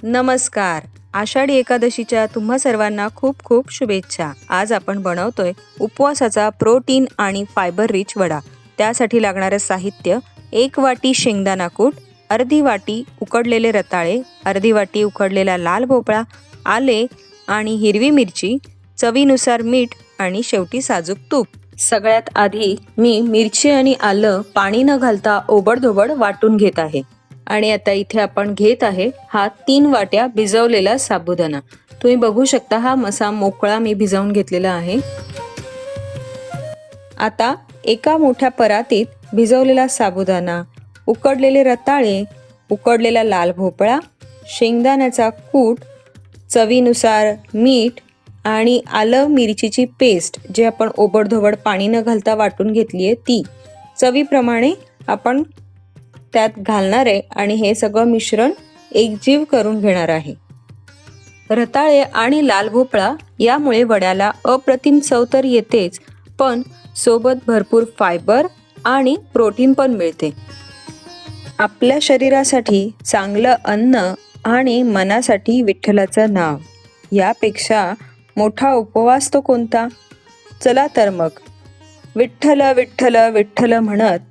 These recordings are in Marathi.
नमस्कार. आषाढी एकादशीच्या तुम्हा सर्वांना खूप खूप शुभेच्छा. आज आपण बनवतोय उपवासाचा प्रोटीन आणि फायबर रिच वडा. त्यासाठी लागणारं साहित्य: 1 वाटी शेंगदाणा कूट, अर्धी वाटी उकडलेले रताळे, अर्धी वाटी उकडलेला लाल भोपळा, आले आणि हिरवी मिरची, चवीनुसार मीठ आणि शेवटी साजूक तूप. सगळ्यात आधी मी मिरची आणि आलं पाणी न घालता ओबडधोबड वाटून घेत आहे. आणि आता इथे आपण घेत आहे हा 3 वाट्या भिजवलेला साबुदाणा. तुम्ही बघू शकता हा मसा मोकळा मी भिजवून घेतलेला आहे. आता एका मोठ्या परातीत भिजवलेला साबुदाणा, उकडलेले रताळे, उकडलेला लाल भोपळा, शेंगदाण्याचा कूट, चवीनुसार मीठ आणि आलं मिरचीची पेस्ट जे आपण ओबडधोबड पाणी न घालता वाटून घेतली आहे ती चवीप्रमाणे आपण त्यात घालणार आहे आणि हे सगळं मिश्रण एकजीव करून घेणार आहे. रताळे आणि लाल भोपळा यामुळे वड्याला अप्रतिम चव तर येतेच, पण सोबत भरपूर फायबर आणि प्रोटीन पण मिळते. आपल्या शरीरासाठी चांगलं अन्न आणि मनासाठी विठ्ठलाचं नाव यापेक्षा मोठा उपवास तो कोणता? चला तर मग विठ्ठल विठ्ठल विठ्ठल म्हणत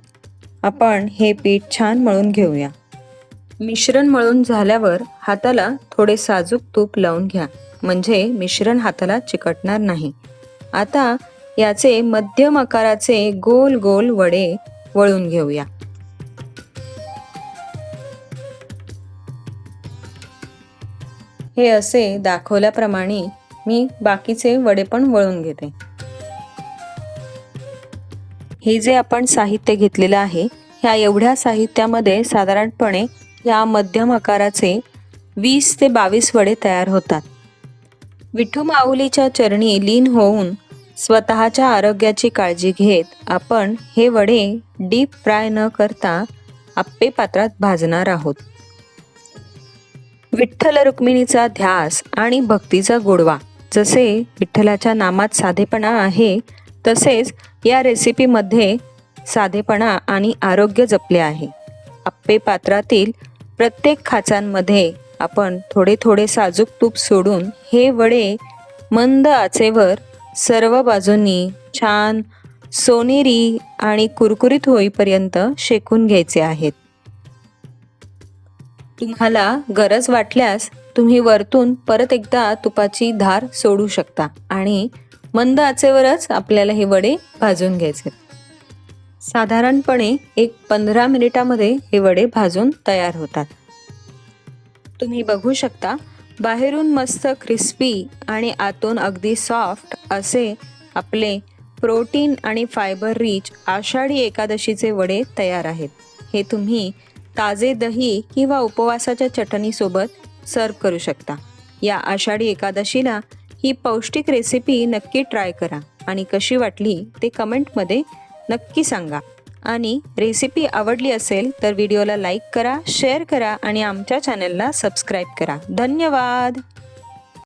आपण हे पीठ छान मळून घेऊया. मिश्रण मळून झाल्यावर हाताला थोडे साजूक तूप लावून घ्या, म्हणजे मिश्रण हाताला चिकटणार नाही. आता याचे मध्यम आकाराचे गोल गोल वडे वळून घेऊया. हे असे दाखवल्याप्रमाणे मी बाकीचे वडे पण वळून घेते. हे जे आपण साहित्य घेतलेलं आहे, ह्या एवढ्या साहित्यामध्ये साधारणपणे या मध्यम आकाराचे 20 ते 22 वडे तयार होतात. विठू माऊलीच्या चरणी लीन होऊन स्वतःच्या आरोग्याची काळजी घेत आपण हे वडे डीप फ्राय न करता आप्पे पात्रात भाजणार आहोत. विठ्ठल रुक्मिणीचा ध्यास आणि भक्तीचा गोडवा, जसे विठ्ठलाच्या नामात साधेपणा आहे तसेच या रेसिपीमध्ये साधेपणा आणि आरोग्य जपले आहे. आप्पे पात्रातील प्रत्येक खाचांमध्ये आपण थोडे थोडे साजूक तूप सोडून हे वडे मंद आचेवर सर्व बाजूंनी छान सोनेरी आणि कुरकुरीत होईपर्यंत शेकून घ्यायचे आहेत. तुम्हाला गरज वाटल्यास तुम्ही वरतून परत एकदा तुपाची धार सोडू शकता आणि मंद आचेवरच आपल्याला हे वडे भाजून घ्यायचे. साधारणपणे 15 मिनिटामध्ये हे वडे भाजून तयार होतात. तुम्ही बघू शकता बाहेरून मस्त क्रिस्पी आणि आतून अगदी सॉफ्ट असे आपले प्रोटीन आणि फायबर रिच आषाढी एकादशीचे वडे तयार आहेत. हे तुम्ही ताजे दही किंवा उपवासाच्या चटणीसोबत सर्व करू शकता. या आषाढी एकादशीला ही पौष्टिक रेसिपी नक्की ट्राय करा आणि कशी वाटली ते कमेंटमध्ये नक्की सांगा. आणि रेसिपी आवडली असेल तर व्हिडिओला लाईक करा, शेअर करा आणि आमच्या चॅनलला सबस्क्राईब करा. धन्यवाद.